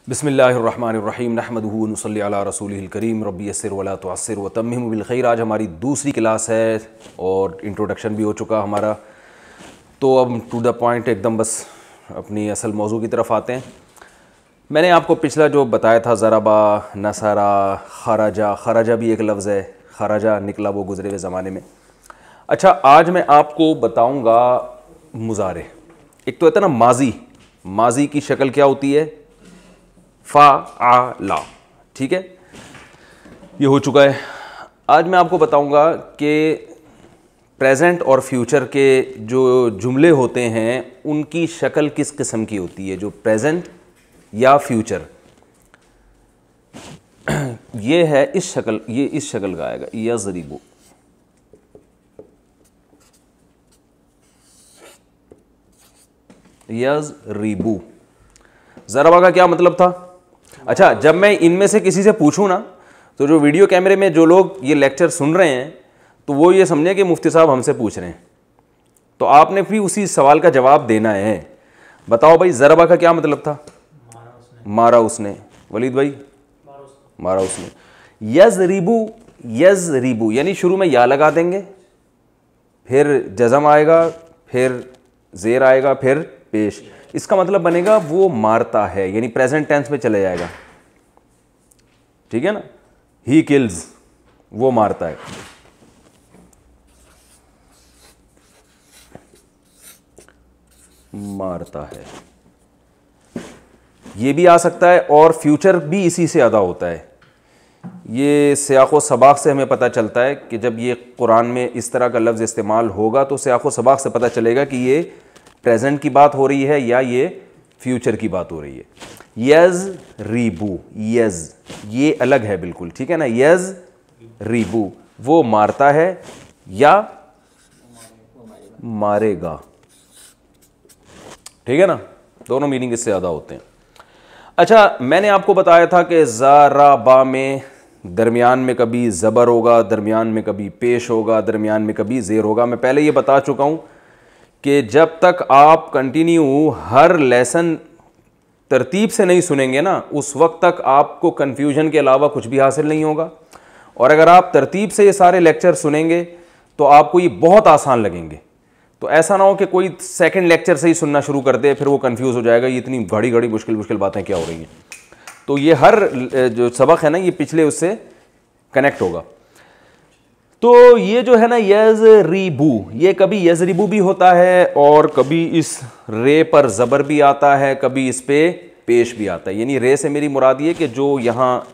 बिस्मिल्लाहिर्रहमानिर्रहीम नहमदुहु व नुसल्ली अला रसूलिहिल करीम रब्बी यस्सिर वला तुअस्सिर व तम्मिम बिल खैर। आज हमारी दूसरी क्लास है और इंट्रोडक्शन भी हो चुका हमारा, तो अब टू द पॉइंट एकदम बस अपनी असल मौजू की तरफ आते हैं। मैंने आपको पिछला जो बताया था ज़रबा, नसरा, खराजा, खराजा भी एक लफ्ज़ है, खराजा निकला वो गुज़रे हुए ज़माने में। अच्छा, आज मैं आपको बताऊँगा मुज़ारे। एक तो होता है ना माजी, माजी की शक्ल क्या होती है, फ़अला, ठीक है, ये हो चुका है। आज मैं आपको बताऊंगा कि प्रेजेंट और फ्यूचर के जो जुमले होते हैं उनकी शक्ल किस किस्म की होती है, जो प्रेजेंट या फ्यूचर। ये है इस शक्ल, ये इस शक्ल का आएगा, यज़रिबु। यज़रिबु, ज़रबा का क्या मतलब था? अच्छा, जब मैं इनमें से किसी से पूछूं ना, तो जो वीडियो कैमरे में जो लोग ये लेक्चर सुन रहे हैं तो वो ये समझे कि मुफ्ती साहब हमसे पूछ रहे हैं, तो आपने भी उसी सवाल का जवाब देना है। बताओ भाई, ज़रबा का क्या मतलब था? मारा उसने। वलीद भाई, मारा उसने। यज़रिबु, यज़रिबु यानी शुरू में या लगा देंगे, फिर जज़म आएगा, फिर ज़ेर आएगा, फिर पेश। इसका मतलब बनेगा वो मारता है, यानी प्रेजेंट टेंस में चले जाएगा, ठीक है ना। ही किल्स, वो मारता है। मारता है, ये भी आ सकता है, और फ्यूचर भी इसी से अदा होता है। ये सियाक़ो सबाक़ से हमें पता चलता है कि जब ये कुरान में इस तरह का लफ्ज़ इस्तेमाल होगा तो सियाक़ो सबाक़ से पता चलेगा कि ये प्रेजेंट की बात हो रही है या ये फ्यूचर की बात हो रही है। यज़रिबु, यज़ ये अलग है बिल्कुल, ठीक है ना। यज़रिबु वो मारता है या मारेगा, ठीक है ना, दोनों मीनिंग इससे ज़्यादा होते हैं। अच्छा, मैंने आपको बताया था कि ज़रबा में दरमियान में कभी ज़बर होगा, दरमियान में कभी पेश होगा, दरमियान में कभी ज़ेर होगा। मैं पहले ये बता चुका हूँ कि जब तक आप कंटिन्यू हर लेसन तरतीब से नहीं सुनेंगे ना, उस वक्त तक आपको कन्फ्यूजन के अलावा कुछ भी हासिल नहीं होगा। और अगर आप तरतीब से ये सारे लेक्चर सुनेंगे तो आपको ये बहुत आसान लगेंगे। तो ऐसा ना हो कि कोई सेकंड लेक्चर से ही सुनना शुरू कर दे, फिर वो कंफ्यूज हो जाएगा, ये इतनी घड़ी घड़ी मुश्किल मुश्किल बातें क्या हो रही हैं। तो ये हर जो सबक है ना, ये पिछले उससे कनेक्ट होगा। तो ये जो है ना यज़रिबु, ये कभी यज़रिबु भी होता है और कभी इस रे पर ज़बर भी आता है, कभी इस पे पेश भी आता है। यानी रे से मेरी मुराद ये कि जो यहाँ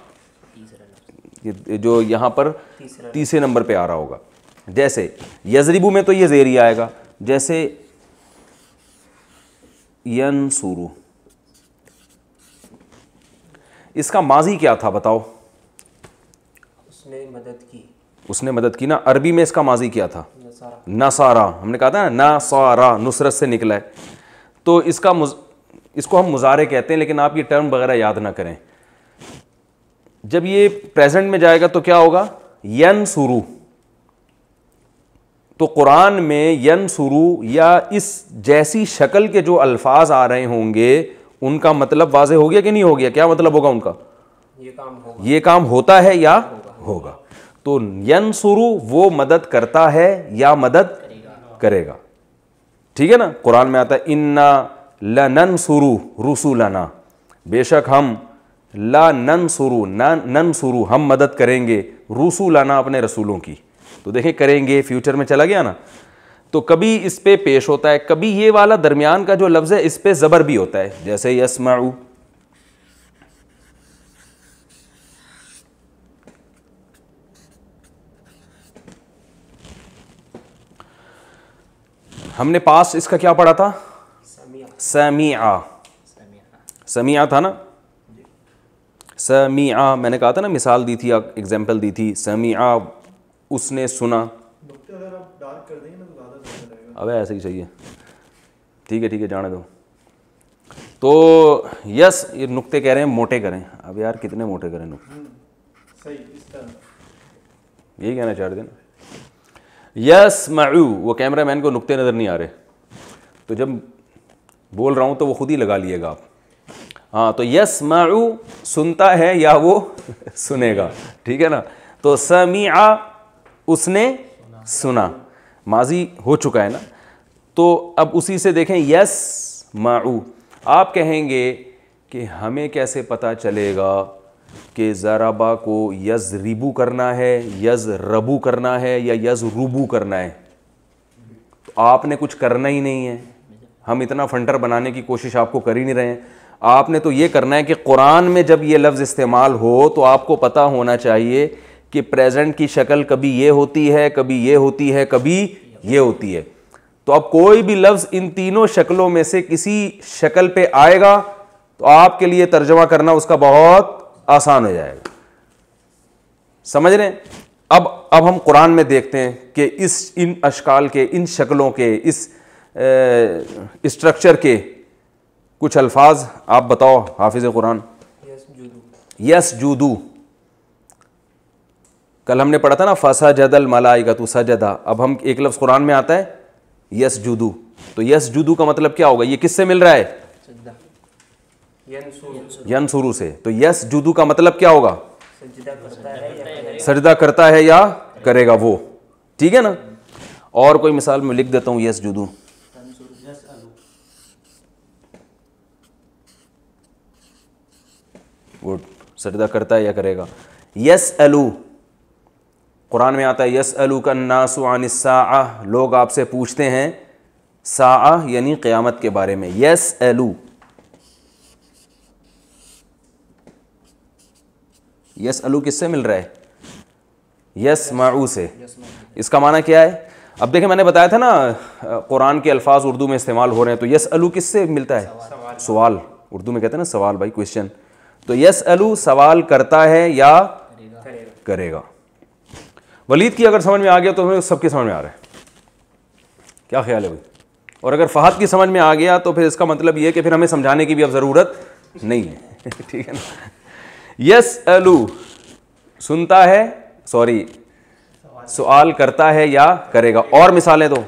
पर तीसरे नंबर पे आ रहा होगा। जैसे यज़रिबु में तो ये ज़ेर ही आएगा, जैसे यनसुरु, इसका माजी क्या था बताओ? उसने मदद की, उसने मदद की ना। अरबी में इसका माजी क्या था? नसारा। हमने कहा था ना, नसारा नुसरत से निकला है। तो इसको हम मुजारे कहते हैं, लेकिन आप ये टर्म वगैरह याद ना करें। जब ये प्रेजेंट में जाएगा तो क्या होगा? यनसुरु। तो कुरान में यनसुरु या इस जैसी शक्ल के जो अल्फाज आ रहे होंगे उनका मतलब वाज़े हो गया कि नहीं हो गया? क्या मतलब होगा उनका? ये काम होता है या होगा। तो यनसुरु वो मदद करता है या मदद करेगा, ठीक है ना। कुरान में आता है इन्ना लनंसुरु रुसुलना, बेशक हम लनंसुरु, नंसुरु हम मदद करेंगे, रुसुलना अपने रसूलों की। तो देखें, करेंगे फ्यूचर में चला गया ना। तो कभी इस पे पेश होता है, कभी ये वाला दरमियान का जो लफ्ज़ है इस पे ज़बर भी होता है, जैसे यस्मउ। हमने पास इसका क्या पढ़ा था? समीआ, समीआ था ना। समीआ मैंने कहा था ना, मिसाल दी थी, एग्जाम्पल दी थी। समीआ उसने सुना। अगर आप डार्क कर देंगे ना तो ज़्यादा बेहतर रहेगा। अबे ऐसे ही चाहिए, ठीक है ठीक है, जाने दो। तो यस, ये नुक्ते कह रहे हैं मोटे करें। अब यार कितने मोटे करें नुक्ते? सही, इस तरह यही कहना चाह रहे थे ना। यस्मउ, वो कैमरा मैन को नुक्ते नज़र नहीं आ रहे, तो जब बोल रहा हूँ तो वो खुद ही लगा लिएगा आप। हाँ, तो यस्माउ सुनता है या वो सुनेगा, ठीक है ना। तो समीआ उसने सुना, माजी हो चुका है ना। तो अब उसी से देखें यस्माउ, आप कहेंगे कि हमें कैसे पता चलेगा कि ज़राबा को यज़रिबू करना है, यज़रबू करना है या यज़रुबू करना है। तो आपने कुछ करना ही नहीं है, हम इतना फंटर बनाने की कोशिश आपको कर ही नहीं रहे हैं। आपने तो ये करना है कि कुरान में जब ये लफ्ज़ इस्तेमाल हो तो आपको पता होना चाहिए कि प्रेजेंट की शक्ल कभी ये होती है, कभी ये होती है, कभी ये होती है। तो अब कोई भी लफ्ज़ इन तीनों शक्लों में से किसी शक्ल पे आएगा तो आपके लिए तर्जमा करना उसका बहुत आसान हो जाएगा। समझ रहे हैं? अब हम कुरान में देखते हैं कि इन अशकाल के, इन शक्लों के, इस स्ट्रक्चर के कुछ अल्फाज आप बताओ हाफिज कुरान। यस्जुदू, कल हमने पढ़ा था ना फसजदल मलाइकतु सजदा। अब हम एक लफ्ज़ कुरान में आता है यस्जुदू, तो यस्जुदू का मतलब क्या होगा? ये किससे मिल रहा है? यनसुरू से। तो यस्जुदू का मतलब क्या होगा? सजदा करता है या करेगा वो, ठीक है ना। और कोई मिसाल में लिख देता हूं यस्जुदू। गुड, सजदा करता है या करेगा। यसअलू, कुरान में आता है यसअलू कन्नासु अनिस्साअ, लोग आपसे पूछते हैं साआ यानी क़यामत के बारे में। यसअलू, यसअलू किससे मिल रहा है? यस्माउ से। इसका माना क्या है? अब देखें, मैंने बताया था ना कुरान के अल्फाज उर्दू में इस्तेमाल हो रहे हैं, तो यसअलू किससे मिलता है? सवाल, उर्दू में कहते हैं ना सवाल भाई, क्वेश्चन। तो यसअलू सवाल करता है या करेगा। वलीद की अगर समझ में आ गया तो सबके समझ में आ रहा है, क्या ख्याल है भाई? और अगर फहद की समझ में आ गया तो फिर इसका मतलब ये है कि फिर हमें समझाने की भी अब ज़रूरत नहीं है ठीक है ना। यसअलू सुनता है, सॉरी सवाल करता है या करेगा। और मिसालें दो,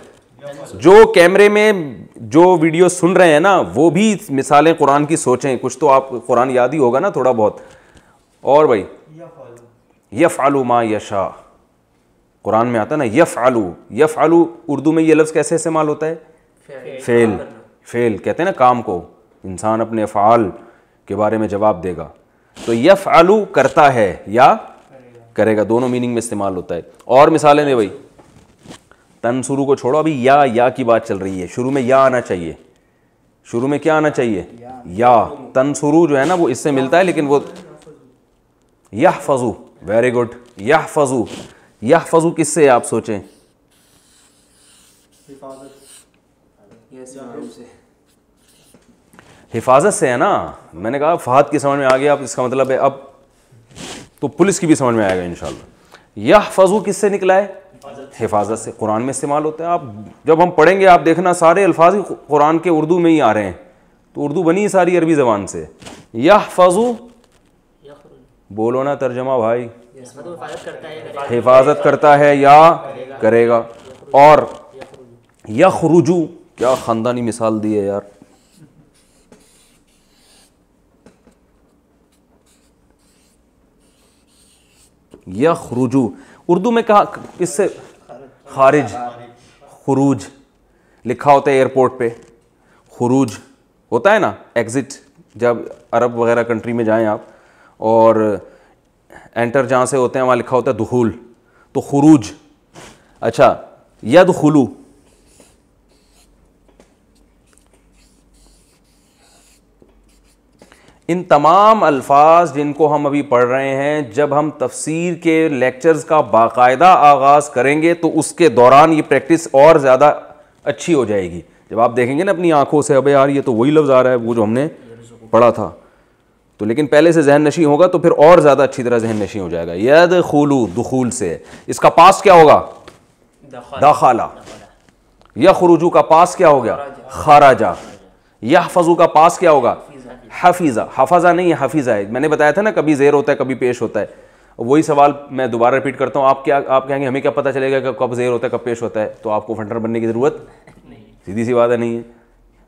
जो कैमरे में जो वीडियो सुन रहे हैं ना वो भी मिसालें कुरान की सोचें, कुछ तो आप कुरान याद ही होगा ना थोड़ा बहुत। और भाई यफ़अलु मा यशा, कुरान में आता है ना यफ़अलु। यफ़अलु उर्दू में ये लफ्ज़ कैसे इस्तेमाल होता है? फेल। फेल कहते हैं ना काम को, इंसान अपने अफ़आल के बारे में जवाब देगा। तो यफ़अलु करता है या करेगा, दोनों मीनिंग में इस्तेमाल होता है। और मिसालें दे भाई। तनसुरू को छोड़ो, अभी या की बात चल रही है। शुरू में या आना चाहिए, शुरू में क्या आना चाहिए? या। तनसुरू जो है ना वो इससे मिलता है, लेकिन वो यहफ़ज़ु, वेरी गुड। यहफ़ज़ु, यहफ़ज़ु किससे आप सोचें? हिफाजत से है ना। मैंने कहा फहद की समझ में आ गया, अब इसका मतलब है अब तो पुलिस की भी समझ में आएगा इंशाल्लाह। यहफ़ज़ु किससे निकला है? हिफाजत से। कुरान में इस्तेमाल होता है। आप जब हम पढ़ेंगे आप देखना सारे अल्फाज कुरान के उर्दू में ही आ रहे हैं, तो उर्दू बनी सारी अरबी ज़बान से। यहफ़ज़ु बोलो ना तर्जमा भाई। हिफाजत करता है या करेगा। और यख़रुजु, क्या ख़ानदानी मिसाल दी है यार। यख़रुजु उर्दू में कहा इससे खारिज, खुरूज लिखा होता है एयरपोर्ट पे, खुरूज होता है ना एग्ज़िट। जब अरब वगैरह कंट्री में जाएं आप और एंटर जहाँ से होते हैं वहाँ लिखा होता है दुखूल, तो खुरूज। अच्छा यदखुलू, इन तमाम अल्फाज जिनको हम अभी पढ़ रहे हैं, जब हम तफसीर के लेक्चर्स का बाकायदा आगाज़ करेंगे तो उसके दौरान ये प्रैक्टिस और ज़्यादा अच्छी हो जाएगी। जब आप देखेंगे ना अपनी आंखों से, अबे यार ये तो वही लफ्ज़ आ रहा है वो जो हमने पढ़ा था, तो लेकिन पहले से जहन नशी होगा तो फिर और ज़्यादा अच्छी तरह जहन नशी हो जाएगा। यदखुलू दुखूल से, इसका पास क्या होगा? दाखला। यख़रुजू का पास क्या हो गया? खराजा। यहफ़ज़ु का पास क्या होगा? हफीज़ा। हफाजा नहीं है, हफीज़ा है। मैंने बताया था ना कभी ज़ेर होता है कभी पेश होता है। वही सवाल मैं दोबारा रिपीट करता हूँ। आप कहेंगे हमें क्या पता चलेगा कि कब ज़ेर होता है कब पेश होता है? तो आपको फंटर बनने की ज़रूरत नहीं, सीधी सी बात है, नहीं है।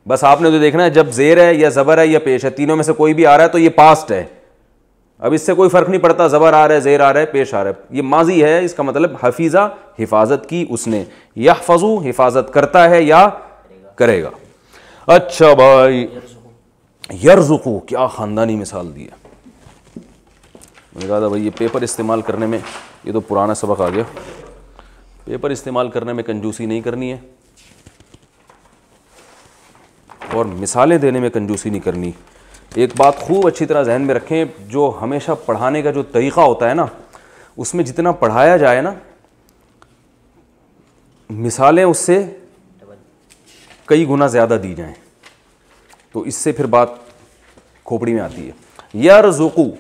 बस आपने तो देखना है जब जेर है या ज़बर है या पेश है, तीनों में से कोई भी आ रहा है तो ये पास्ट है। अब इससे कोई फ़र्क नहीं पड़ता ज़बर आ रहा है, ज़ेर आ रहा है, पेश आ रहा है, ये माजी है। इसका मतलब हफीज़ा हिफाजत की उसने, यहफ़ज़ु हिफाजत करता है या करेगा। अच्छा भाई, यरज़ुक़ु, क्या ख़ानदानी मिसाल दी है। मैंने कहा था भाई ये पेपर इस्तेमाल करने में, ये तो पुराना सबक आ गया, पेपर इस्तेमाल करने में कंजूसी नहीं करनी है और मिसालें देने में कंजूसी नहीं करनी। एक बात खूब अच्छी तरह जहन में रखें, जो हमेशा पढ़ाने का जो तरीक़ा होता है ना, उसमें जितना पढ़ाया जाए ना, मिसालें उससे कई गुना ज़्यादा दी जाएं, तो इससे फिर बात खोपड़ी में आती है। यरज़ुक़ु,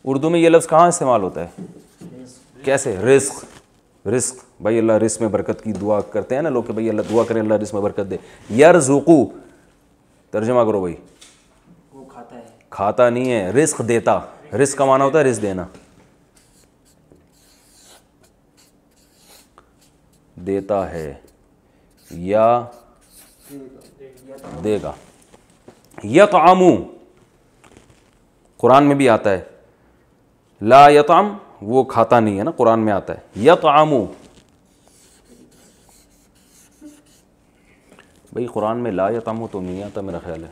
उर्दू में ये लफ्ज़ कहाँ इस्तेमाल होता है, कैसे? रिस्क, रिस्क भाई, अल्लाह रिस्क में बरकत की दुआ करते हैं ना लोग कि भाई अल्लाह दुआ करें अल्लाह रिस्क में बरकत दे। यरज़ुक़ु तर्जुमा करो भाई, वो खाता है, खाता नहीं है, रिस्क देता। रिस्क का माना होता है रिस्क देना, देता है या देगा। यतअमु कुरान में भी आता है, ला यतअम वो खाता नहीं है ना, कुरान में आता है। यतअमु भाई कुरान में ला यतअमु तो नहीं आता मेरा ख्याल है,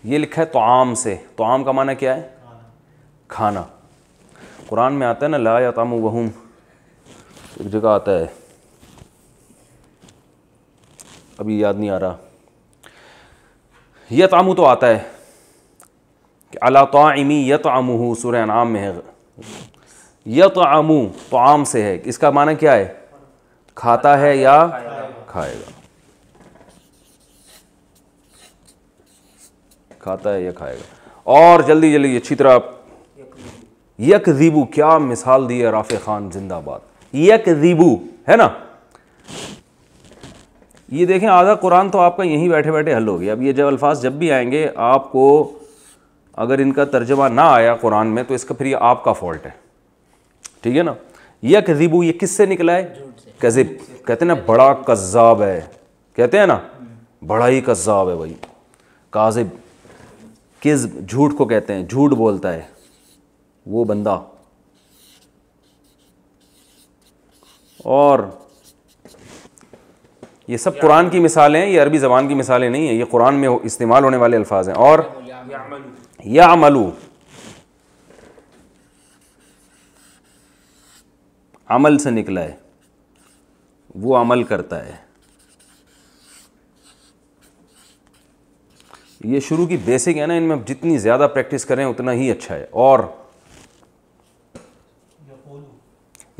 ये लिखा है तआम से। तआम का माना क्या है? खाना। कुरान में आता है ना ला यतअमु वहुम, एक जगह आता है, अभी याद नहीं आ रहा। यतअमु तो आता है कि अला ताइमी यतअमुहु, सूरह अनआम में है। यतअमु तआम से है, इसका माना क्या है? खाता है या खाएगा, खाता है या खाएगा। और जल्दी जल्दी अच्छी तरह, यकज़िबु, क्या मिसाल दी है राफ़े खान, जिंदाबाद। यकज़िबु है ना, ये देखें आधा कुरान तो आपका यहीं बैठे बैठे हल हो गया। अब ये जब अल्फाज जब भी आएंगे आपको, अगर इनका तर्जमा ना आया कुरान में तो इसका फिर ये आपका फॉल्ट है, ठीक है ना। यकज़िबु ये किससे निकला है? कज़िब, कहते हैं ना बड़ा कज़्ज़ाब है, कहते हैं ना बड़ा ही कज़्ज़ाब है भाई, काज़िब, किज़्ब झूठ को कहते हैं, झूठ बोलता है वो बंदा। और ये सब कुरान की मिसालें हैं, ये अरबी ज़बान की मिसालें नहीं हैं, ये कुरान में इस्तेमाल होने वाले अल्फाज हैं। और यामलू, अमल से निकला है, वो अमल करता है। ये शुरू की बेसिक है ना, इनमें जितनी ज़्यादा प्रैक्टिस करें उतना ही अच्छा है। और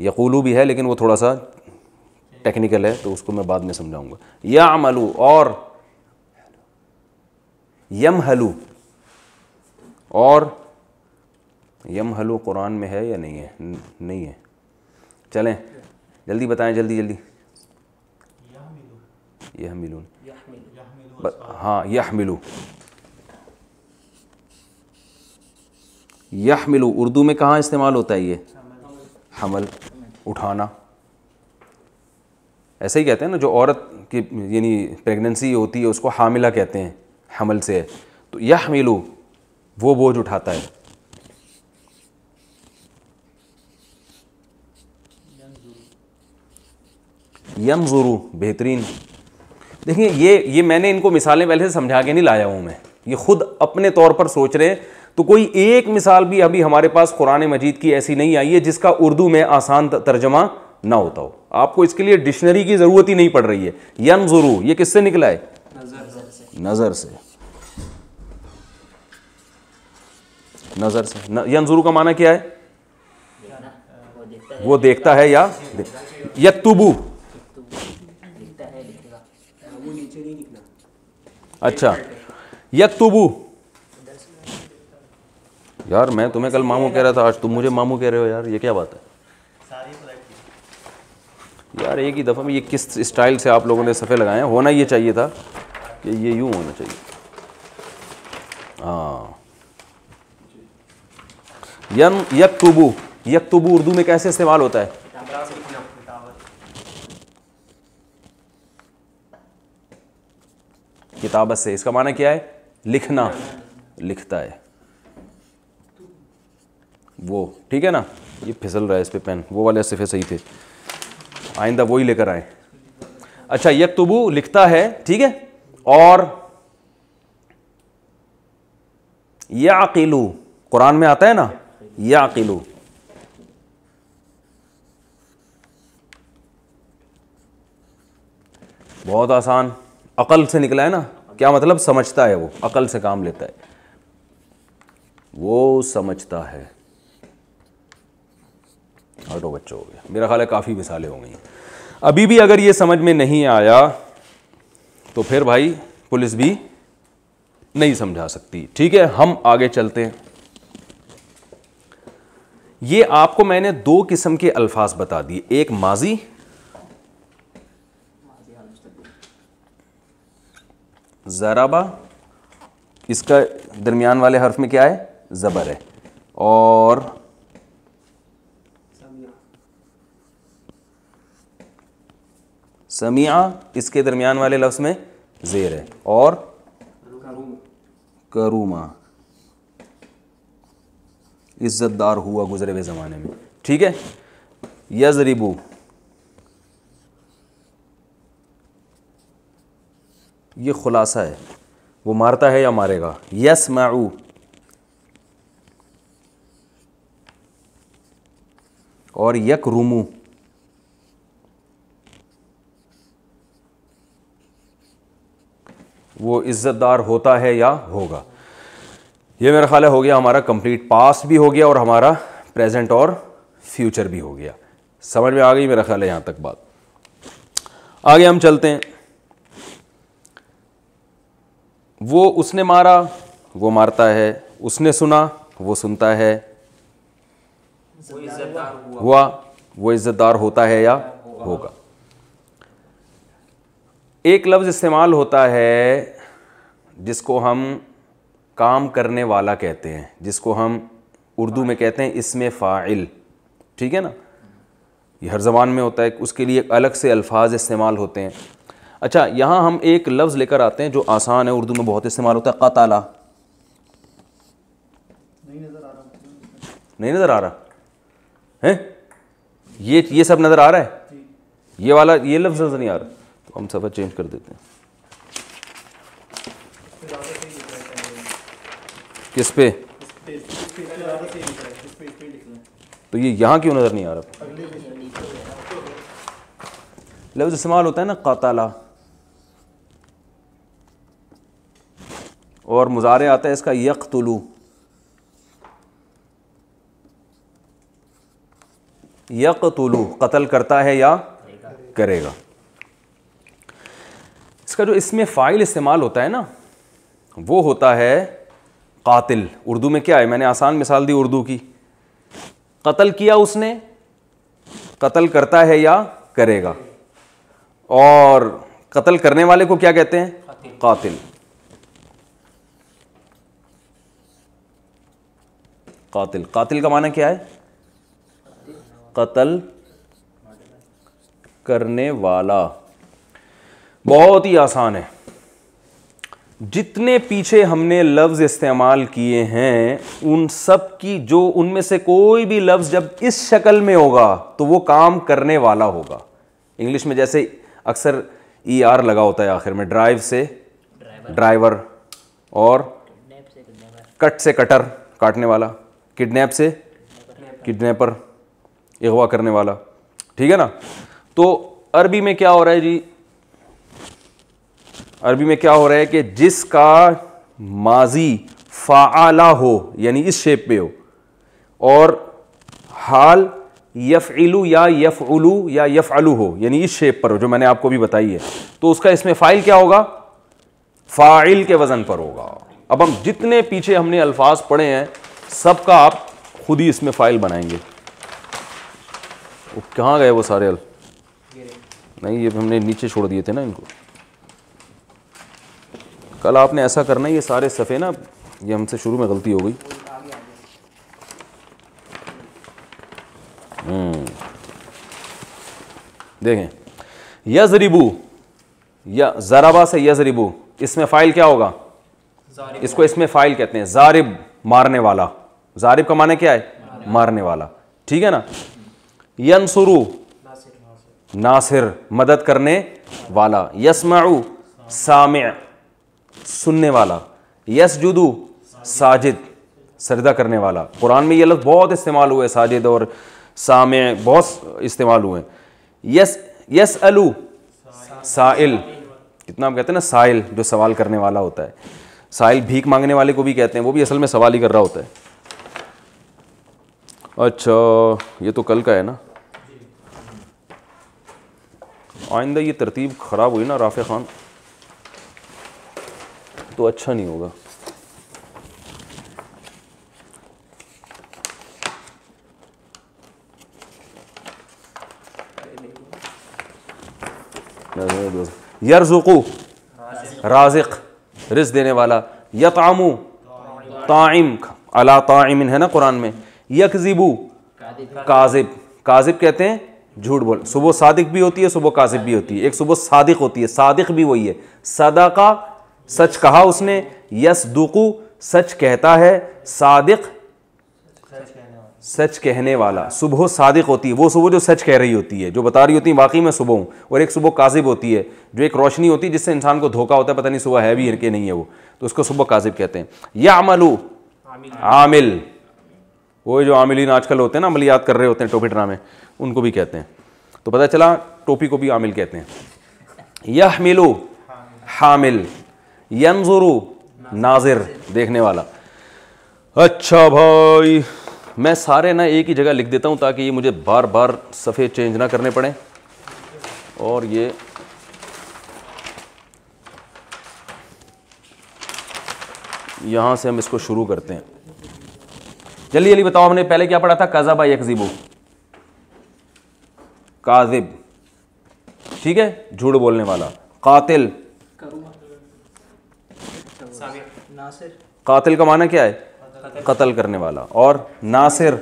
यक़ूलू भी है लेकिन वो थोड़ा सा टेक्निकल है तो उसको मैं बाद में समझाऊंगा। यामलू और यमहलू, और यमहलू कुरान में है या नहीं है? नहीं है। चलें जल्दी बताएं, जल्दी जल्दी। यहमिलून, हाँ यहमिलू, यहमिलू उर्दू में कहाँ इस्तेमाल होता है? ये हमल, उठाना। ऐसे ही कहते हैं ना, जो औरत की यानी प्रेगनेंसी होती है उसको हामिला कहते हैं, हमल से है। तो यहमिलू वो बोझ उठाता है। यंजुरू बेहतरीन। देखिए ये मैंने इनको मिसालें पहले से समझा के नहीं लाया हूँ मैं, ये खुद अपने तौर पर सोच रहे हैं। तो कोई एक मिसाल भी अभी हमारे पास कुरान मजीद की ऐसी नहीं आई है जिसका उर्दू में आसान तर्जमा ना होता हो। आपको इसके लिए डिक्शनरी की ज़रूरत ही नहीं पड़ रही है। यंजुरू ये किससे निकला है? नज़र से। नज़र से। यंजुरू का माना क्या है? वो देखता है या यक्तुबू। अच्छा यक्तुबू, यार मैं तुम्हें कल मामू कह रहा था, आज तुम मुझे मामू कह रहे हो यार, ये क्या बात है यार? एक ही दफ़ा में ये किस स्टाइल से आप लोगों ने सफ़े लगाए हैं? होना ये चाहिए था कि ये यूँ होना चाहिए। हाँ यक्तुबू यक्तुबू उर्दू में कैसे इस्तेमाल होता है? किताबत से। इसका माना क्या है? लिखना, लिखता है वो, ठीक है ना। ये फिसल रहा है इस पे पेन, वो वाले सिफे सही थे, आइंदा वही लेकर आए। अच्छा, यक्तुबू लिखता है, ठीक है। और याकिलू कुरान में आता है ना, याकिलू, बहुत आसान, अकल से निकला है ना। क्या मतलब? समझता है वो, अकल से काम लेता है, वो समझता है। हटो बच्चों, हो गया मेरा ख्याल है, काफ़ी मिसालें हो गई। अभी भी अगर ये समझ में नहीं आया तो फिर भाई पुलिस भी नहीं समझा सकती, ठीक है। हम आगे चलते हैं। ये आपको मैंने दो किस्म के अल्फाज बता दिए, एक माजी, ज़राबा, इसका दरमियान वाले हर्फ में क्या है? ज़बर है। और समिया, इसके दरमियान वाले लफ्ज़ में ज़ेर है। और करूमा, इज्जतदार हुआ गुजरे हुए ज़माने में, ठीक है। यज़रिबू, ये खुलासा है, वो मारता है या मारेगा। यस्मऊ, और यकरुमू, वो इज्जतदार होता है या होगा। ये मेरा ख्याल है हो गया हमारा कंप्लीट, पास्ट भी हो गया और हमारा प्रेजेंट और फ्यूचर भी हो गया। समझ में आ गई मेरा ख्याल है यहां तक बात। आगे हम चलते हैं। वो उसने मारा, वो मारता है। उसने सुना, वो सुनता है। वो इज्जतदार हुआ, वो इज्जतदार होता है या होगा। एक लफ्ज़ इस्तेमाल होता है जिसको हम काम करने वाला कहते हैं, जिसको हम उर्दू में कहते हैं इसमें फ़ाइल, ठीक है ना। ये हर ज़बान में होता है, उसके लिए अलग से अल्फाज इस्तेमाल होते हैं। अच्छा, यहाँ हम एक लफ्ज़ लेकर आते हैं जो आसान है, उर्दू में बहुत इस्तेमाल होता है, क़तला। नहीं नज़र आ रहा है? ये सब नज़र आ रहा है? ये वाला, ये लफ्ज़ नज़र नहीं आ रहा, तो हम सफ़र चेंज कर देते हैं। किस पे? तो ये यहाँ क्यों नज़र नहीं आ रहा? लफ्ज़ इस्तेमाल होता है ना क़तला, और मुज़ारे आता है इसका यक़तुलू। यक़तुलू, कत्ल करता है या करेगा। इसका जो इसमें फ़ाइल इस्तेमाल होता है ना, वो होता है कातिल। उर्दू में क्या है? मैंने आसान मिसाल दी उर्दू की। कत्ल किया उसने, कत्ल करता है या करेगा। और कत्ल करने वाले को क्या कहते हैं? कातिल। कातिल, कातिल का माना क्या है? कत्ल करने वाला। बहुत ही आसान है। जितने पीछे हमने लफ्ज़ इस्तेमाल किए हैं उन सब की, जो उनमें से कोई भी लफ्ज़ जब इस शक्ल में होगा तो वो काम करने वाला होगा। इंग्लिश में जैसे अक्सर ER लगा होता है आखिर में, ड्राइव से ड्राइवर, और कट से कटर, काटने वाला, किडनैप से किडनैपर, अगवा करने वाला, ठीक है ना। तो अरबी में क्या हो रहा है जी? अरबी में क्या हो रहा है कि जिसका माजी फ़ाअला हो, यानी इस शेप पे हो, और हाल यफ़इलु या यफ़उलु या यफ़अलु हो, यानी इस शेप पर हो, जो मैंने आपको भी बताई है, तो उसका इसमें फ़ाइल क्या होगा? फ़ाइल के वज़न पर होगा। अब हम जितने पीछे हमने अल्फाज पढ़े हैं सबका आप खुद ही इसमें फ़ाइल बनाएंगे। वो कहाँ गए वो सारे नहीं, ये हमने नीचे छोड़ दिए थे ना इनको। कल आपने ऐसा करना है, ये सारे सफ़े ना, ये हमसे शुरू में गलती हो गई। देखें, यजरिबू या ज़राबा से यजरिबू, इसमें फ़ाइल क्या होगा? इसको इसमें फ़ाइल कहते हैं। ज़ारिब मारने वाला, ज़ारिब का माने क्या है? मारने वाला, ठीक है ना। यंसुरु नासिर मदद करने वाला। यस्माउ सामिअ सुनने वाला। यसजुदु साजिद सजदा करने वाला। कुरान में ये लफ्ज़ बहुत इस्तेमाल हुए, साजिद और सामिअ बहुत इस्तेमाल हुए। यसअलु साइल, कितना हम कहते हैं ना साइल, जो सवाल करने वाला होता है। साइल भीख मांगने वाले को भी कहते हैं, वो भी असल में सवाल ही कर रहा होता है। अच्छा, ये तो कल का है ना। आइंदा ये तरतीब ख़राब हुई ना राफ़े ख़ान, तो अच्छा नहीं होगा। यरज़ुक़ु राज़िक़ रिज़्क़ देने वाला। यतअमु ताइम अला ताइमिन है ना कुरान में। यकज़िबु काज़िब, काज़िब कहते हैं झूठ बोल। सुबह सादिक भी होती है, सुबह काज़िब भी होती है। एक सुबह सादिक होती है, सादिक भी वही है। सदाका सच कहा उसने, यसदुकु सच कहता है, सादिक सच कहने वाला। सुबह सादिक होती है वो सुबह जो सच कह रही होती है, जो बता रही होती है वाकई में सुबह हूँ। और एक सुबह काज़िब होती है जो एक रोशनी होती है जिससे इंसान को धोखा होता है, पता नहीं सुबह है भी कि नहीं है वो, तो उसको सुबह काज़िब कहते हैं। यामलु आमिल, वो जो आमिलीन आजकल होते हैं ना, अमलियात कर रहे होते हैं टोपी ड्रामे, उनको भी कहते हैं। तो पता चला टोपी को भी आमिल कहते हैं। यहमिलु हामिल। यंजुरु नाजिर देखने वाला। अच्छा भाई, मैं सारे ना एक ही जगह लिख देता हूँ ताकि ये मुझे बार बार सफ़े चेंज ना करने पड़े। और ये यहाँ से हम इसको शुरू करते हैं। जल्दी जल्दी बताओ, हमने पहले क्या पढ़ा था? कज़बा यकज़िबु, काज़िब, ठीक है, झूठ बोलने वाला। कातिल, कातिल का माना क्या है? कत्ल करने वाला। और नासिर,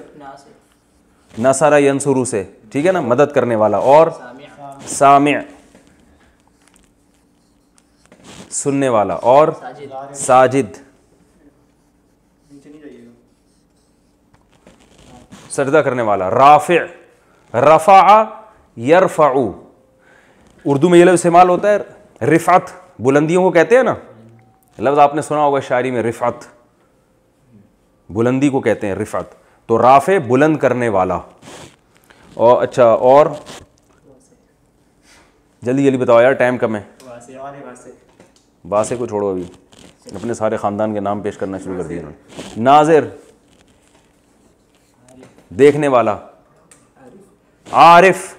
नसरा यंसुरु से, ठीक है ना, मदद करने वाला। और सामिअ सुनने वाला। और साजिद सजदा करने वाला। राफिअ रफ़ा यरफ़उ, उर्दू में ये लफ्ज़ इस्तेमाल होता है रिफ़अत, बुलंदियों को कहते हैं ना। लफ्ज़ आपने सुना होगा शायरी में, रिफ़अत बुलंदी को कहते हैं रिफ़अत। तो राफ़े बुलंद करने वाला। और अच्छा, और जल्दी जल्दी बताओ यार, टाइम कम है। वासे को छोड़ो, अभी अपने सारे ख़ानदान के नाम पेश करना शुरू कर दिए उन्होंने। नाज़िर देखने वाला। आरिफ,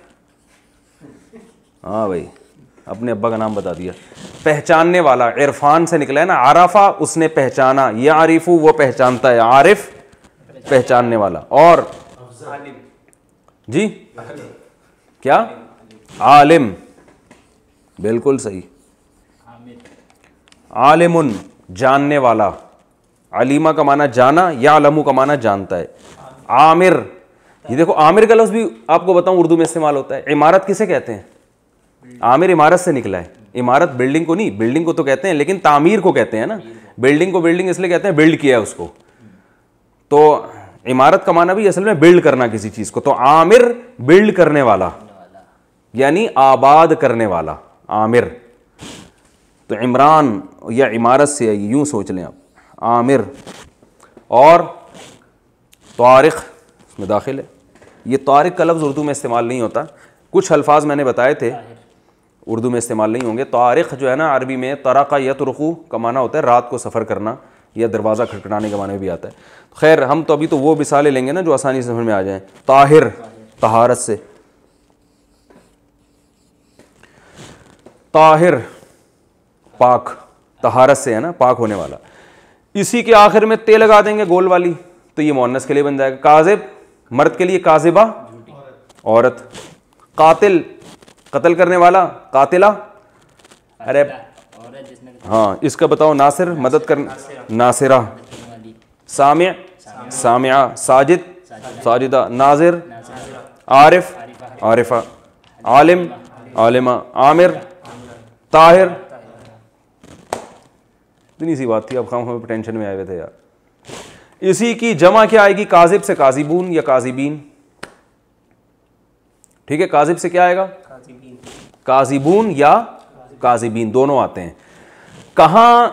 हाँ भाई अपने अब्बा का नाम बता दिया। पहचानने वाला, इरफान से निकला है ना, आराफा उसने पहचाना, या आरिफू वो पहचानता है, आरिफ पहचानने वाला। और जी क्या? आलिम, बिल्कुल सही। आलिमुन जानने वाला। अलीमा का माना जाना, या अलमू का माना जानता है। आमिर, ये देखो आमिर का लफ्ज़ भी आपको बताऊं उर्दू में इस्तेमाल होता है। इमारत किसे कहते हैं? आमिर इमारत से निकला है। इमारत बिल्डिंग को नहीं, बिल्डिंग को तो कहते हैं लेकिन तामीर को कहते हैं ना। बिल्डिंग को बिल्डिंग इसलिए कहते हैं बिल्ड किया है उसको। तो इमारत का माना भी असल में बिल्ड करना किसी चीज को। तो आमिर बिल्ड करने वाला, यानी आबाद करने वाला, आमिर। तो इमरान या इमारत से यूं सोच लें आप, आमिर। और तारिक इसमें दाखिल है। ये तारिक का लफ्ज़ उर्दू में इस्तेमाल नहीं होता। कुछ अल्फाज मैंने बताए थे उर्दू में इस्तेमाल नहीं होंगे। तारिक जो है ना, अरबी में तरक़ा यतरुक़ु का माना होता है रात को सफ़र करना या दरवाज़ा खटखटाने के माने में भी आता है। खैर हम तो अभी तो वो मिसालें लेंगे ना जो आसानी से समझ में आ जाएं। ताहिर, तहारत से। ताहिर पाक, तहारत से है ना, पाक होने वाला। इसी के आखिर में ते लगा देंगे गोल वाली, तो ये मुअन्नस के लिए बन जाएगा। काज़िब मर्द के लिए, काज़िबा औरत। कातिल कत्ल करने वाला, कातिला। अरे हाँ, इसका बताओ। नासिर मदद कर, नासिरा। सामिअ, सामिआ। साजिद, साजिदा। नाजिर, आरिफ, आरिफा। आलिम, आलिमा, आमिर, ताहिर। इतनी सी बात थी, अब हम टेंशन में आए हुए थे यार। इसी की जमा क्या आएगी? काजिब से काजिबून या काजिबीन। ठीक है, काजिब से क्या आएगा? काजिबून या काजिबीन, दोनों आते हैं। कहां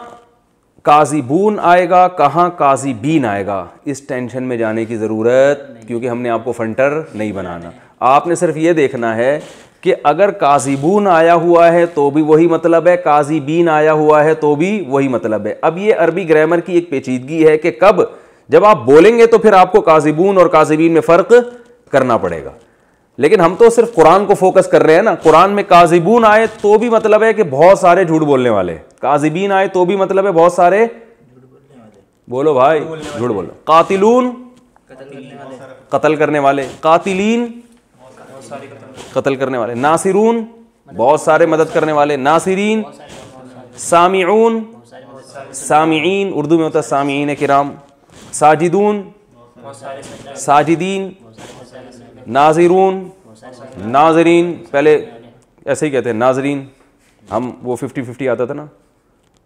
काजिबून आएगा, कहां काजिबीन आएगा, इस टेंशन में जाने की जरूरत, क्योंकि हमने आपको फंटर नहीं बनाना। आपने सिर्फ ये देखना है कि अगर काजिबून आया हुआ है तो भी वही मतलब है, काजिबीन आया हुआ है तो भी वही मतलब है। अब ये अरबी ग्रामर की एक पेचीदगी है कि कब जब आप बोलेंगे तो फिर आपको काजिबून और काजिबीन में फर्क करना पड़ेगा। लेकिन हम तो सिर्फ कुरान को फोकस कर रहे हैं ना। कुरान में काजिबून आए तो भी मतलब है कि बहुत सारे झूठ बोलने वाले, काजिबीन आए तो भी मतलब है बहुत सारे बोलो भाई झूठ बोलो। कातिलून कत्ल करने वाले, कातिलीन कत्ल करने वाले, नासिरून बहुत सारे मदद करने वाले, नासिरीन, सामिऊन सामीन, उर्दू में होता है सामीन किराम, साजिदून साजिदीन, नाजिरून नाजरीन, पहले ऐसे ही कहते हैं नाजरीन। हम वो 50-50 आता था ना,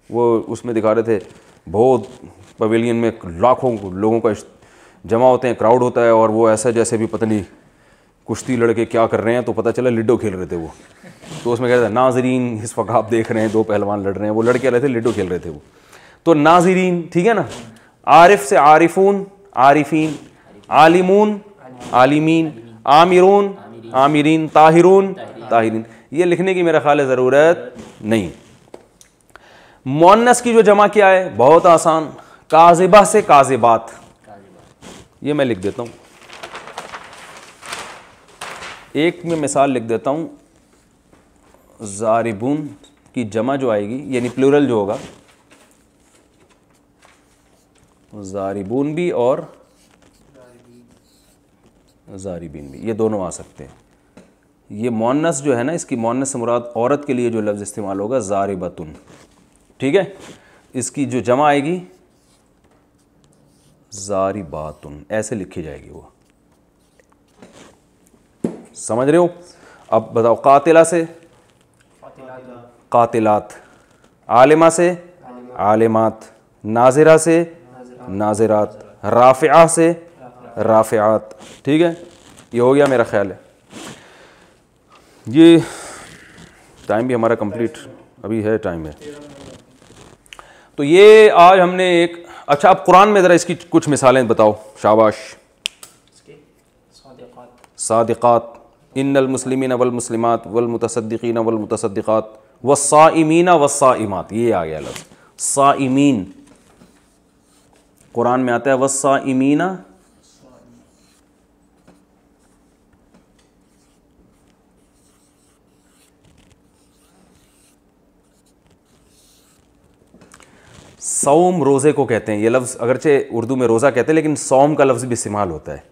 वो उसमें दिखा रहे थे बहुत पवेलियन में लाखों लोगों का जमा होते हैं, क्राउड होता है, और वो ऐसा जैसे भी पता नहीं कुश्ती लड़के क्या कर रहे हैं, तो पता चला लिडो खेल रहे थे वो। तो उसमें कहते हैं नाजरीन, इस वक्त आप देख रहे हैं दो पहलवान लड़ रहे हैं, वो लड़के रहे थे लिडो खेल रहे थे वो। तो नाजरीन, ठीक है ना। आरिफ से आरिफून आरिफीन, आलिमून आलिमीन, आमिरून आमिरीन, ताहिरून ताहिरीन। ये लिखने की मेरा ख्याल है ज़रूरत नहीं। मुअन्नस की जो जमा क्या है, बहुत आसान, काजिबा से काजिबात। ये मैं लिख देता हूँ, एक में मिसाल लिख देता हूँ। ज़ारिबून की जमा जो आएगी, यानी प्लूरल जो होगा, ज़ारिबून भी और ज़ारिबीन भी, ये दोनों आ सकते हैं। ये मुअन्नस जो है ना, इसकी मुअन्नस से मुराद औरत के लिए जो लफ्ज़ इस्तेमाल होगा ज़ारिबतुन, ठीक है। इसकी जो जमा आएगी ज़ारिबातुन, ऐसे लिखी जाएगी वो, समझ रहे हो। अब बताओ, कातिला से कातिलात, आलिमा से आलिमात, नाजिरा से नाजिरात, राफ़िआ से राफ़िआत, ठीक है। ये हो गया मेरा ख्याल है। ये टाइम भी हमारा कंप्लीट अभी है, टाइम है। तो ये आज हमने एक, अच्छा अब कुरान में ज़रा इसकी कुछ मिसालें बताओ, शाबाश। सादिक़ात, इन्नल मुस्लिमीन वल मुस्लिमात वल मुतसद्दिक़ीन वल मुतसद्दिक़ात वस्साइमीन वस्साइमात, ये आ गया लफ्ज़ साइमीन, कुरान में आता है वस्साइमीना, सौम रोज़े को कहते हैं। ये लफ्ज़ अगरचे उर्दू में रोज़ा कहते हैं, लेकिन सौम का लफ्ज़ भी इस्तेमाल होता है,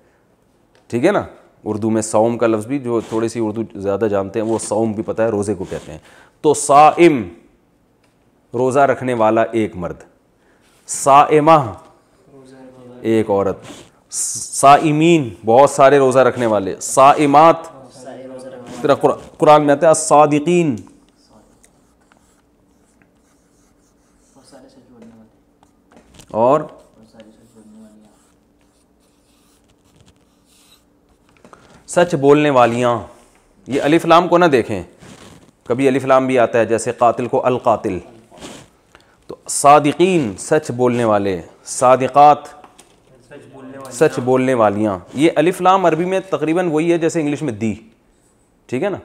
ठीक है ना। उर्दू में सौम का लफ्ज़ भी, जो थोड़ी सी उर्दू ज़्यादा जानते हैं वो सौम भी पता है, रोज़े को कहते हैं। तो साइम रोज़ा रखने वाला एक मर्द, साइमा एक औरत, साइमीन बहुत सारे रोज़ा रखने वाले, साइमात तेरा कुरान में आता है सादिकीन, और सच बोलने वालियाँ। ये अलिफ लाम को ना देखें, कभी अलिफ लाम भी आता है, जैसे कातिल को अल कातिल। तो सादिकीन सच बोलने वाले, सादिक़ात सच बोलने वालियाँ। ये अलिफ लाम अरबी में तकरीबन वही है जैसे इंग्लिश में दी, ठीक है ना।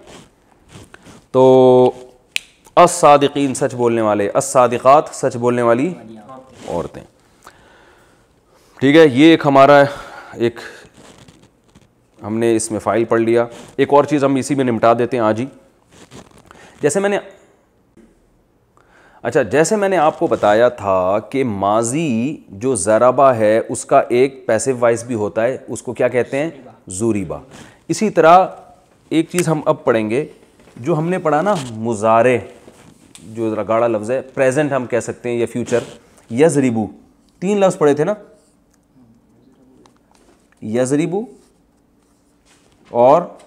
तो अस-सादिकीन सच बोलने वाले, अस-सादिक़ात सच बोलने वाली औरतें, ठीक है। ये एक हमारा एक हमने इसमें फ़ाइल पढ़ लिया। एक और चीज़ हम इसी में निपटा देते हैं आज ही। जैसे मैंने जैसे मैंने आपको बताया था कि माजी जो ज़राबा है उसका एक पैसिव वॉइस भी होता है, उसको क्या कहते हैं? ज़ुरिबा। इसी तरह एक चीज़ हम अब पढ़ेंगे, जो हमने पढ़ा ना मुज़ारे, जो ज़रा गाढ़ा लफ्ज़ है, प्रेजेंट हम कह सकते हैं या फ्यूचर। यज़रिबू, 3 लफ्ज़ पढ़े थे ना, यज़रिबू और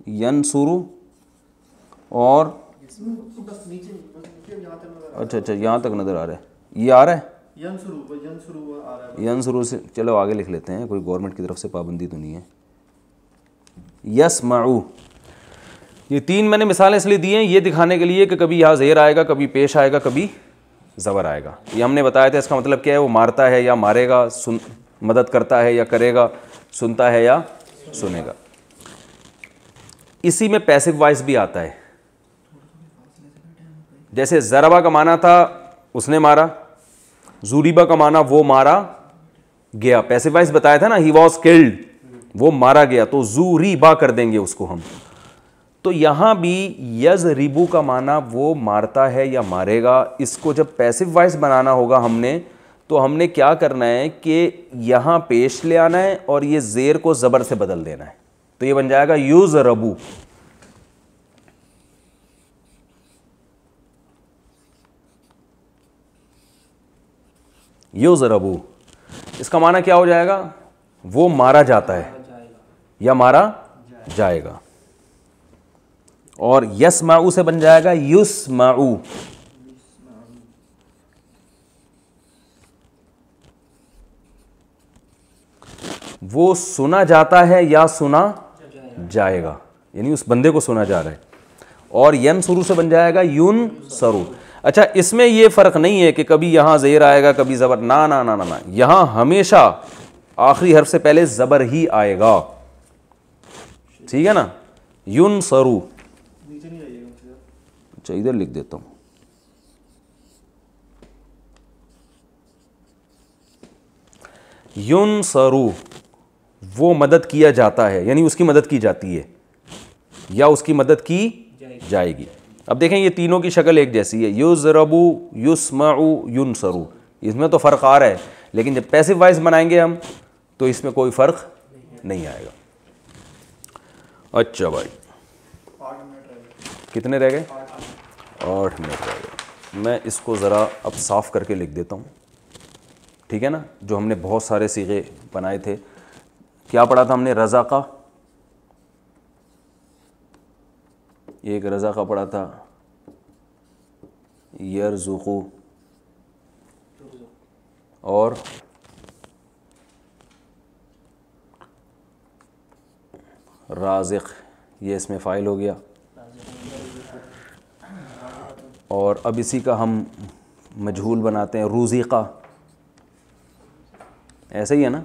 यनसुरु और अच्छा अच्छा यहाँ तक नज़र आ रहा है, ये आ रहा है यनसुरु से। चलो आगे लिख लेते हैं, कोई गवर्नमेंट की तरफ से पाबंदी तो नहीं है। यसमाउ, ये तीन मैंने मिसालें इसलिए दी हैं ये दिखाने के लिए कि कभी यहाँ ज़ेर आएगा, कभी पेश आएगा, कभी ज़बर आएगा। ये हमने बताया था, इसका मतलब क्या है, वो मारता है या मारेगा, मदद करता है या करेगा, सुनता है या सुनेगा। इसी में पैसिव वॉइस भी आता है। जैसे ज़रबा का माना था उसने मारा, ज़ुरिबा का माना वो मारा गया। पैसिव वॉइस बताया था ना, ही वॉज किल्ड, वो मारा गया, तो ज़ुरिबा कर देंगे उसको हम। तो यहां भी यज़रिबु का माना वो मारता है या मारेगा। इसको जब पैसिव वॉइस बनाना होगा हमने, तो हमने क्या करना है कि यहां पेश ले आना है और ये ज़ेर को ज़बर से बदल देना है। तो ये बन जाएगा युज़रबु। युज़रबु, इसका माना क्या हो जाएगा, वो मारा जाता है या मारा जाएगा। और यसमाउ से बन जाएगा युस्माउ। वो सुना जाता है या सुना जाएगा, यानी उस बंदे को सुना जा रहा है। और यनसुरु से बन जाएगा युन सरू। अच्छा, इसमें यह फर्क नहीं है कि कभी यहां ज़ेर आएगा कभी ज़बर, ना ना ना ना ना, यहां हमेशा आखिरी हर्फ से पहले ज़बर ही आएगा, ठीक है ना। युन सरू, अच्छा इधर लिख देता हूं, युन सरू, वो मदद किया जाता है, यानी उसकी मदद की जाती है या उसकी मदद की जाएगी। अब देखें ये तीनों की शक्ल एक जैसी है, युज़रबु, युस्माउ, युनसरू। इसमें तो फ़र्क आ रहा है, लेकिन जब पैसिव वॉइस बनाएंगे हम तो इसमें कोई फ़र्क नहीं आएगा। अच्छा भाई, कितने रह गए? 8 मिनट रह गए। मैं इसको ज़रा अब साफ़ करके लिख देता हूँ, ठीक है ना। जो हमने बहुत सारे सीगे बनाए थे, क्या पढ़ा था हमने, रज़ा का, एक रज़ा का पढ़ा था, यरज़ुक़ु, और राज़िक़, ये इसमें फ़ाइल हो गया। और अब इसी का हम मजहूल बनाते हैं, रूज़िक़ा, ऐसा ही है ना।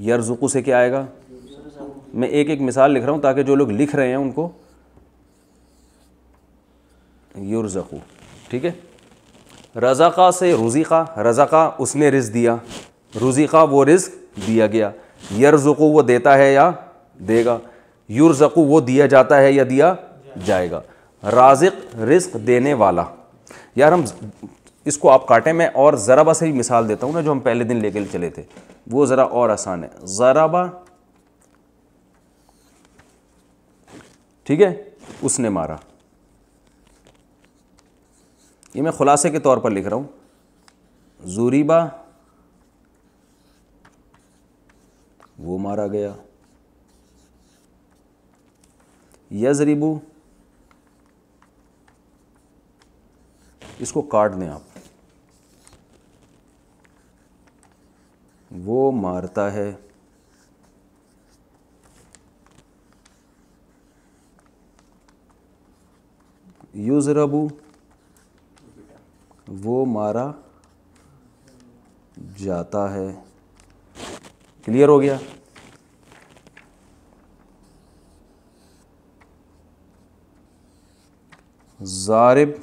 यरज़ुक़ु से क्या आएगा, मैं एक एक मिसाल लिख रहा हूँ ताकि जो लोग लिख रहे हैं उनको युरज़क़ु, ठीक है। रज़क़ा से रुज़िक़ा, रज़क़ा उसने रिज़्क़ दिया, रुज़िक़ा वो रिज़्क़ दिया गया। यरज़ुक़ु वो देता है या देगा, युरज़क़ु वो दिया जाता है या दिया जाएगा। राज़िक़ रिज़्क़ देने वाला। यार हम इसको आप काटें, मैं और ज़रबा से ही मिसाल देता हूँ ना, जो हम पहले दिन लेके चले थे, वो ज़रा और आसान है। ज़रबा, ठीक है, उसने मारा। ये मैं खुलासे के तौर पर लिख रहा हूँ। ज़ुरिबा वो मारा गया। यज़रिबु, इसको काट दें आप, वो मारता है। युज़रबु वो मारा जाता है। क्लियर हो गया। ज़ारिब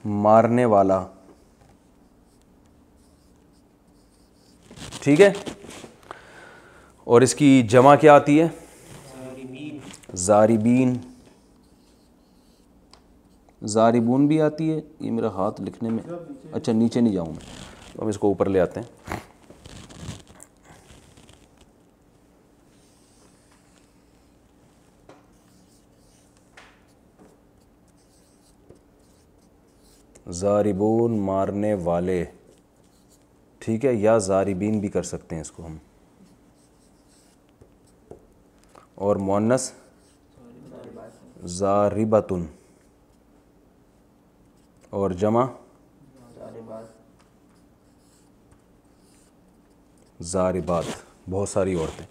मारने वाला, ठीक है। और इसकी जमा क्या आती है, ज़ारिबीन, ज़ारिबून भी आती है। ये मेरा हाथ लिखने में, अच्छा नीचे नहीं जाऊँ मैं, तो हम इसको ऊपर ले आते हैं। ज़ारिबून मारने वाले, ठीक है, या ज़ारिबीन भी कर सकते हैं इसको हम। और मुअन्नस ज़ारिबतुन और जमा ज़ारिबात, बहुत सारी औरतें।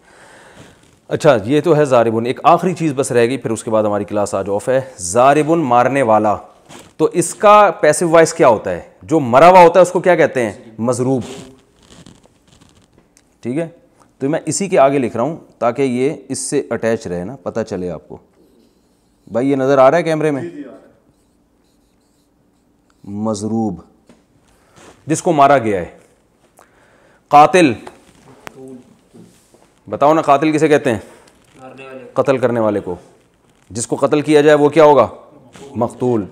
अच्छा, ये तो है ज़ारिबुन। एक आखिरी चीज़ बस रह गई, फिर उसके बाद हमारी क्लास आज ऑफ है। ज़ारिबुन मारने वाला, तो इसका पैसिव वॉइस क्या होता है? जो मरा हुआ होता है उसको क्या कहते हैं? मजरूब। ठीक है, तो मैं इसी के आगे लिख रहा हूं ताकि ये इससे अटैच रहे ना, पता चले आपको। भाई ये नज़र आ रहा है कैमरे में? मजरूब, जिसको मारा गया है। कातिल, बताओ ना, कातिल किसे कहते हैं? कत्ल करने वाले को। जिसको कत्ल किया जाए वो क्या होगा? मकतूल।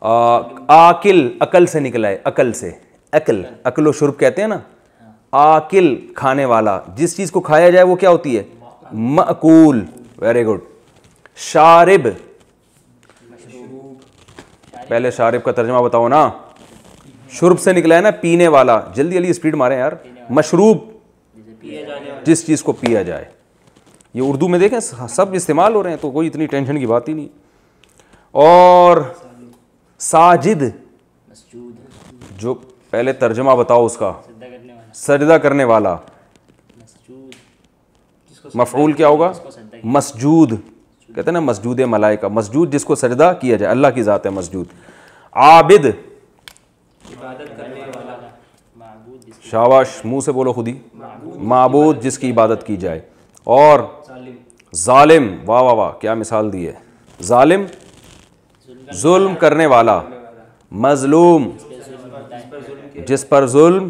आकिल, अकल से निकला है, अकल से, अकल, अकल व शुर्ब कहते हैं ना। आकिल, खाने वाला, जिस चीज़ को खाया जाए वो क्या होती है? मअकूल। Very good. शारिब, पहले शारिब का तर्जमा बताओ ना। शुर्ब से निकला है ना, पीने वाला। जल्दी जल्दी स्पीड मारें यार। मशरूब, जिस चीज़ को पिया जाए। ये उर्दू में देखें सब इस्तेमाल हो रहे हैं, तो कोई इतनी टेंशन की बात ही नहीं। और साजिद, जो पहले तर्जमा बताओ उसका। सजदा करने वाला। मफऊल क्या होगा? मसजूद, कहते हैं ना मसजूद मलाइका, मसजूद जिसको सजदा किया जाए, अल्लाह की ज़ात है मसजूद। आबिद, शाबाश, मुंह से बोलो खुद ही। माबूद, जिसकी इबादत की जाए। और जालिम, वाह वाह वाह, क्या मिसाल दी है। जालिम, जुल्म करने वाला। मजलूम, जिस पर जुल्म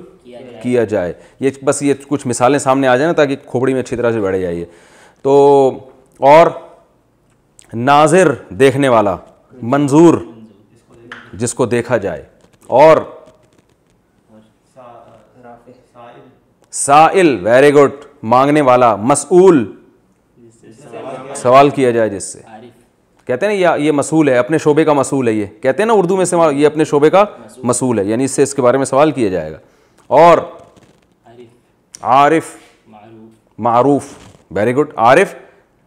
किया जाए। ये बस ये कुछ मिसालें सामने आ जाए ना, ताकि खोपड़ी में अच्छी तरह से बैठ जाइए। तो और नाजिर, देखने वाला। मंजूर, जिसको देखा जाए। और साइल, वेरी गुड, मांगने वाला। मसऊल, सवाल किया जाए जिससे। कहते हैं ना ये मसूल है, अपने शोबे का मसूल है। ये कहते हैं ना उर्दू में इस्तेमाल, ये अपने शोबे का मसूल है, यानी इससे इसके बारे में सवाल किया जाएगा। और आरिफ, मारूफ, वेरी गुड। आरिफ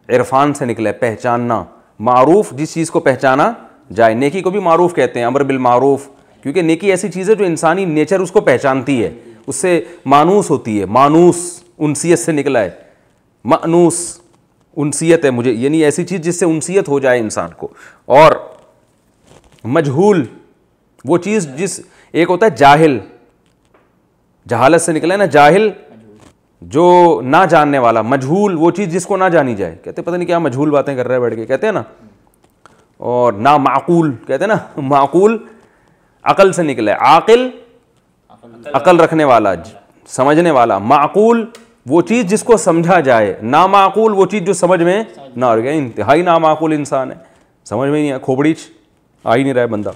इरफान से निकला है, पहचानना। मारूफ, जिस चीज़ को पहचाना जाए। नेकी को भी मारूफ कहते हैं, अमर बिल मारूफ, क्योंकि नेकी ऐसी चीज़ है जो इंसानी नेचर उसको पहचानती है, उससे मानूस होती है। मानूस उनसियत से निकला है। मानूस उनसियत है मुझे, यानी ऐसी चीज़ जिससे उनसियत हो जाए इंसान को। और मजहूल, वो चीज़ जिस, एक होता है जाहिल, जहालत से निकला है ना, जाहिल जो ना जानने वाला। मजहूल, वो चीज़ जिसको ना जानी जाए। कहते पता नहीं क्या मजहूल बातें कर रहे हैं बैठ के, कहते हैं ना। और ना माकूल, कहते हैं ना, माकूल अकल से निकला है। आकिल, अकल रखने वाला, समझने वाला। माकूल, वो चीज़ जिसको समझा जाए। ना माकूल, वो चीज़ जो समझ में ना आ गया। इंतहाई ना माकूल इंसान है, समझ में नहीं आया, खोपड़ी आ ही नहीं रहा है बंदा।